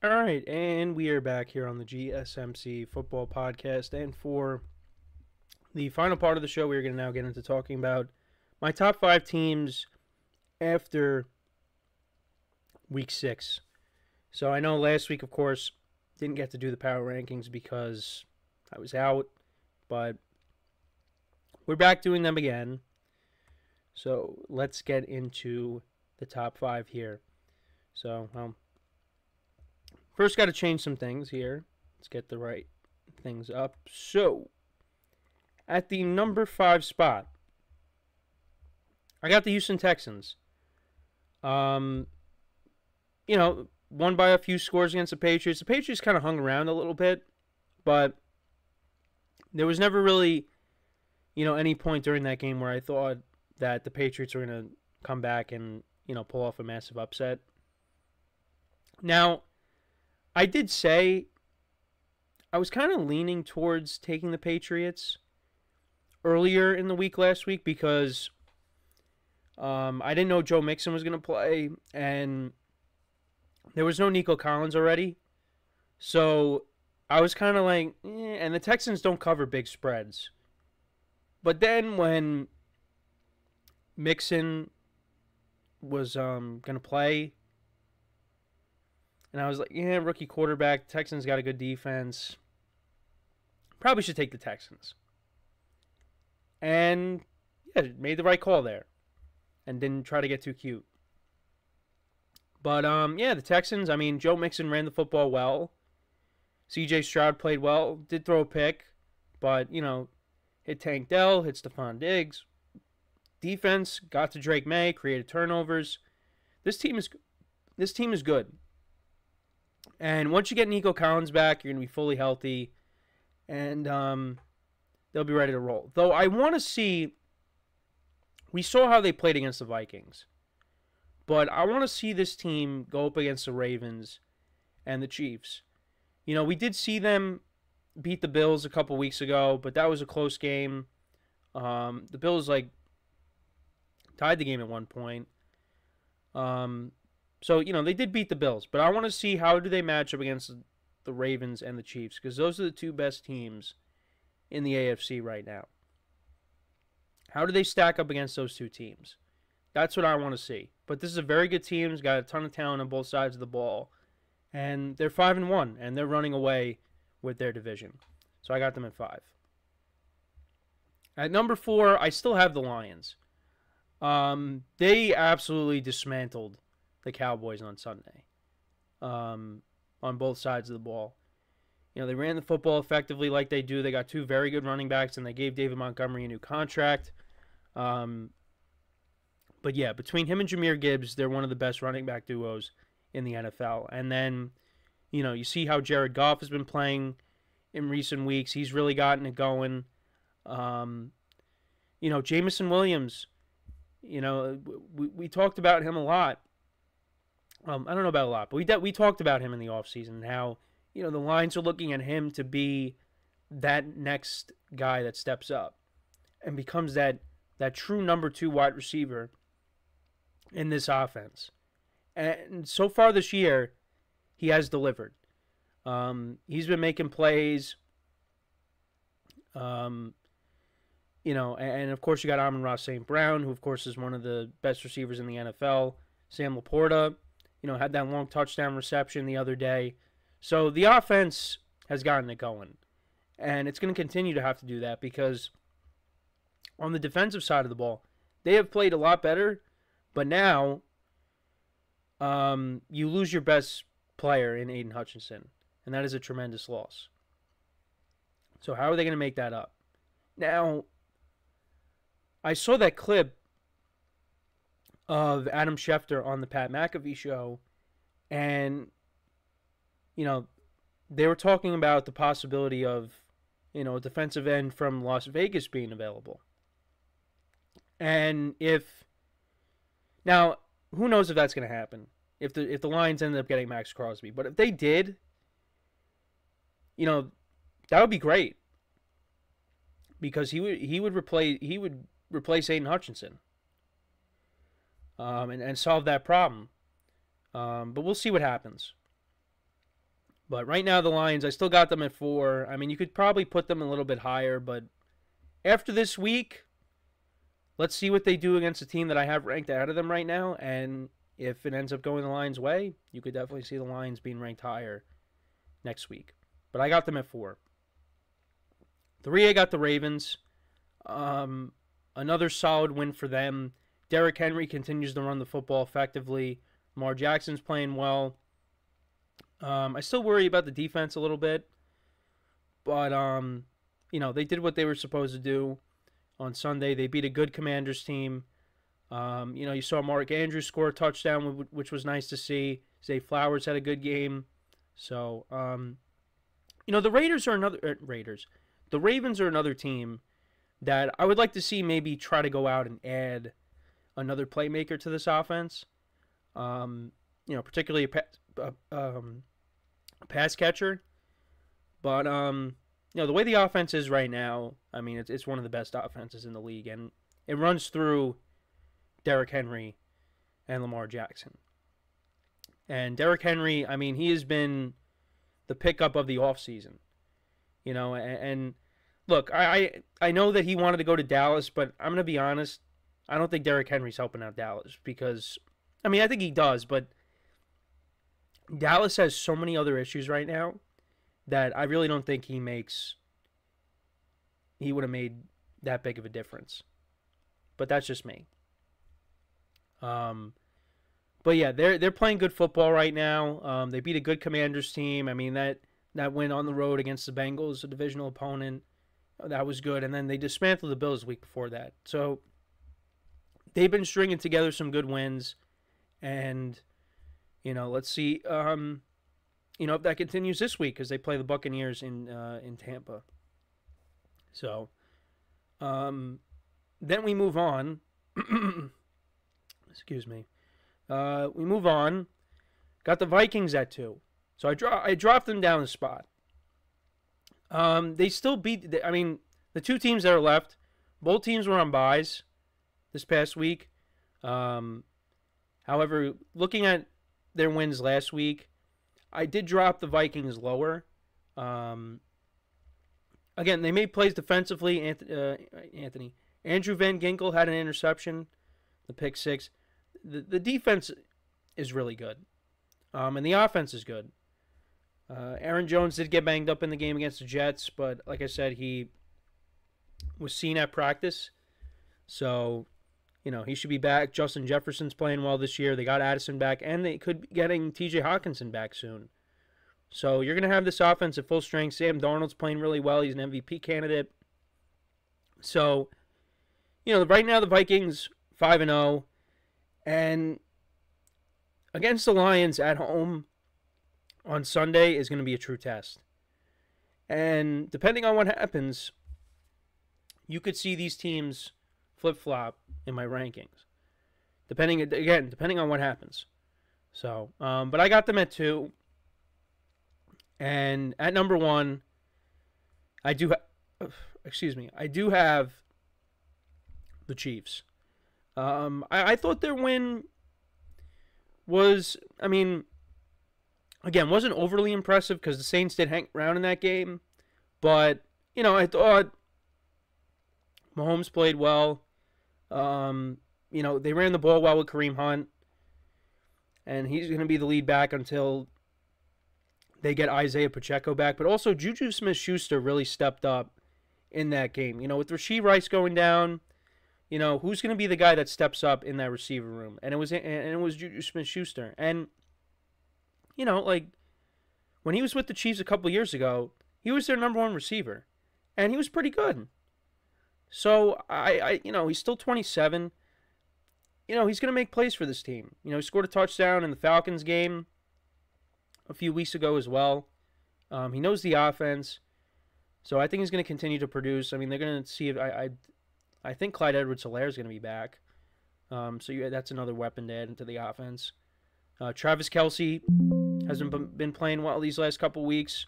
All right, and we are back here on the GSMC football podcast. And for the final part of the show, we're going to now get into talking about my top 5 teams after week 6. So I know last week, of course, didn't get to do the power rankings because I was out, but we're back doing them again. So let's get into the top 5 here. So, first got to change some things here. Let's get the right things up. So, at the number 5 spot, I got the Houston Texans. Won by a few scores against the Patriots. The Patriots kind of hung around a little bit, but there was never really, any point during that game where I thought that the Patriots were going to come back and, pull off a massive upset. Now, I did say I was kind of leaning towards taking the Patriots earlier in the week last week because I didn't know Joe Mixon was going to play, and there was no Nico Collins already. So I was kind of like, and the Texans don't cover big spreads. But then when Mixon was going to play, and I was like, rookie quarterback, Texans got a good defense. Probably should take the Texans. And, made the right call there. And didn't try to get too cute. But, the Texans, Joe Mixon ran the football well. C.J. Stroud played well. Did throw a pick. But, hit Tank Dell, hit Stephon Diggs. Defense, got to Drake May, created turnovers. This team is good. And once you get Nico Collins back, you're going to be fully healthy. And they'll be ready to roll. Though I want to see, we saw how they played against the Vikings. But I want to see this team go up against the Ravens and the Chiefs. We did see them beat the Bills a couple weeks ago, but that was a close game. The Bills, tied the game at one point. So, they did beat the Bills. But I want to see how do they match up against the Ravens and the Chiefs, because those are the two best teams in the AFC right now. How do they stack up against those two teams? That's what I want to see. But this is a very good team. It's got a ton of talent on both sides of the ball. And they're 5-1, and they're running away with their division. So I got them at 5. At number 4, I still have the Lions. They absolutely dismantled the Cowboys on Sunday. On both sides of the ball. They ran the football effectively like they do. They got 2 very good running backs, and they gave David Montgomery a new contract. But yeah, between him and Jahmyr Gibbs, they're one of the best running back duos in the NFL. And then, you see how Jared Goff has been playing in recent weeks. He's really gotten it going. Jameson Williams, we talked about him a lot. I don't know about a lot, but we talked about him in the offseason and how, the Lions are looking at him to be that next guy that steps up and becomes that true number 2 wide receiver in this offense. And so far this year, he has delivered. He's been making plays. And of course you got Amon-Ra St. Brown, who of course is one of the best receivers in the NFL. Sam Laporta, had that long touchdown reception the other day. So the offense has gotten it going. And it's going to continue to have to do that because on the defensive side of the ball, they have played a lot better. But now, you lose your best player in Aiden Hutchinson. And that is a tremendous loss. So how are they going to make that up? Now, I saw that clip of Adam Schefter on the Pat McAfee show, and, they were talking about the possibility of, a defensive end from Las Vegas being available. And now, who knows if that's going to happen, if the Lions ended up getting Max Crosby. But if they did, that would be great. Because he would replace Aiden Hutchinson. And solve that problem. But we'll see what happens. But right now, the Lions, I still got them at 4. I mean, you could probably put them a little bit higher, but after this week, let's see what they do against a team that I have ranked ahead of them right now. And if it ends up going the Lions' way, you could definitely see the Lions being ranked higher next week. But I got them at 4. 3, I got the Ravens. Another solid win for them. Derrick Henry continues to run the football effectively. Lamar Jackson's playing well. I still worry about the defense a little bit. But, they did what they were supposed to do on Sunday. They beat a good Commanders team. You saw Mark Andrews score a touchdown, which was nice to see. Zay Flowers had a good game. So, the Raiders are another... The Ravens are another team that I would like to see maybe try to go out and add another playmaker to this offense. Particularly a pass catcher. But, the way the offense is right now, I mean, it's one of the best offenses in the league. And it runs through Derrick Henry and Lamar Jackson. And Derrick Henry, I mean, he has been the pickup of the offseason. And look, I know that he wanted to go to Dallas, but I'm going to be honest, I don't think Derrick Henry's helping out Dallas because, I mean, I think he does, but Dallas has so many other issues right now that I really don't think he would have made that big of a difference. But that's just me. But yeah, they're playing good football right now. They beat a good Commanders team. I mean, that win on the road against the Bengals, a divisional opponent, that was good. And then they dismantled the Bills the week before that. So they've been stringing together some good wins. And, let's see, if that continues this week because they play the Buccaneers in Tampa. So then we move on. Excuse me. We move on. Got the Vikings at 2. So I dropped them down a spot. They still beat... the two teams that are left, both teams were on byes this past week. However, looking at their wins last week, I did drop the Vikings lower. Again, they made plays defensively. Andrew Van Ginkel had an interception, the pick 6. The defense is really good. And the offense is good. Aaron Jones did get banged up in the game against the Jets, but like I said, he was seen at practice. So, he should be back. Justin Jefferson's playing well this year. They got Addison back, and they could be getting TJ Hawkinson back soon. So you're going to have this offense at full strength. Sam Darnold's playing really well. He's an MVP candidate. So, right now the Vikings 5-0. And against the Lions at home on Sunday is going to be a true test. And depending on what happens, you could see these teams flip-flop in my rankings. Depending on what happens. So, but I got them at 2. And at number 1, I do have the Chiefs. I thought their win was, again, wasn't overly impressive because the Saints did hang around in that game. But, I thought Mahomes played well. They ran the ball well with Kareem Hunt. And he's going to be the lead back until they get Isaiah Pacheco back. But also, Juju Smith-Schuster really stepped up in that game. With Rashee Rice going down, who's going to be the guy that steps up in that receiver room? And it was Juju Smith-Schuster. And, when he was with the Chiefs a couple of years ago, he was their number 1 receiver. And he was pretty good. So, he's still 27. He's going to make plays for this team. He scored a touchdown in the Falcons game a few weeks ago as well. He knows the offense. So, I think he's going to continue to produce. They're going to see if I think Clyde Edwards-Helaire is going to be back. That's another weapon to add into the offense. Travis Kelce hasn't been playing well these last couple weeks.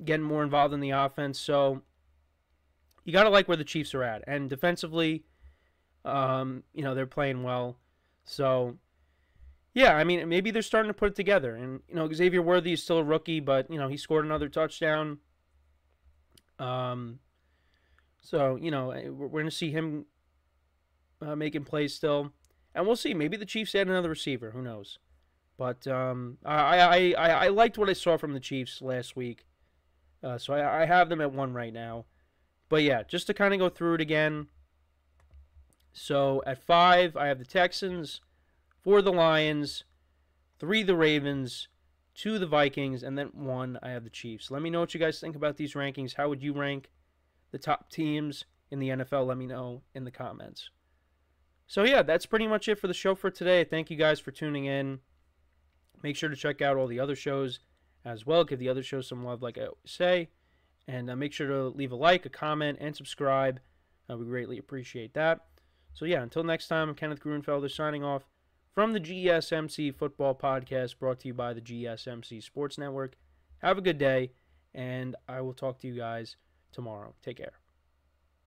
Getting more involved in the offense. So, you got to like where the Chiefs are at. And defensively, they're playing well. So, Yeah, I mean, maybe they're starting to put it together. And, Xavier Worthy is still a rookie, but, he scored another touchdown. Um, so, we're going to see him making plays still. And we'll see. Maybe the Chiefs add another receiver. Who knows? But I liked what I saw from the Chiefs last week. So I have them at 1 right now. But, yeah, just to kind of go through it again. So, at 5, I have the Texans. 4, the Lions. 3, the Ravens. 2, the Vikings. And then 1, I have the Chiefs. Let me know what you guys think about these rankings. How would you rank the top teams in the NFL? Let me know in the comments. So, yeah, that's pretty much it for the show for today. Thank you guys for tuning in. Make sure to check out all the other shows as well. Give the other shows some love, like I always say. And make sure to leave a like, a comment, and subscribe. We greatly appreciate that. So, yeah, until next time, I'm Kenneth Grunfelder signing off from the GSMC Football Podcast, brought to you by the GSMC Sports Network. Have a good day, and I will talk to you guys tomorrow. Take care.